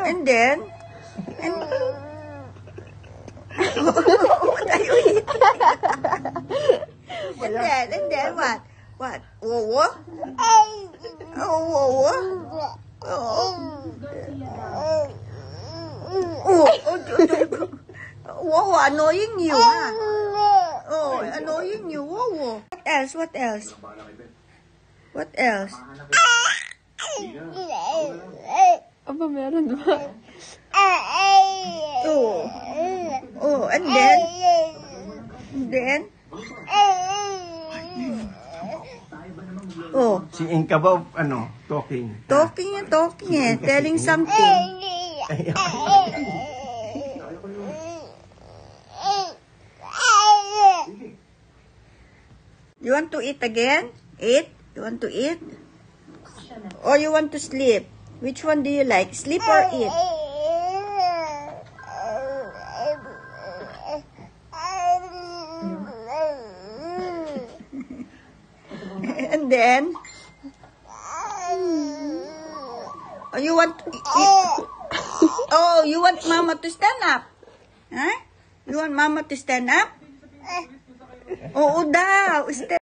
And then what are you eating? and then what? What? Whoa. Whoa, annoying you, huh? Oh, annoying you. Whoa. What else? What else? Aba, meron ba? And then? Si Inka ba, talking? Talking eh. Telling something. You want to eat again? Eat? You want to eat? Or you want to sleep? Which one do you like? Sleep or eat? And then? Oh, you want to eat? Oh, you want Mama to stand up? Huh? You want Mama to stand up? Oo daw.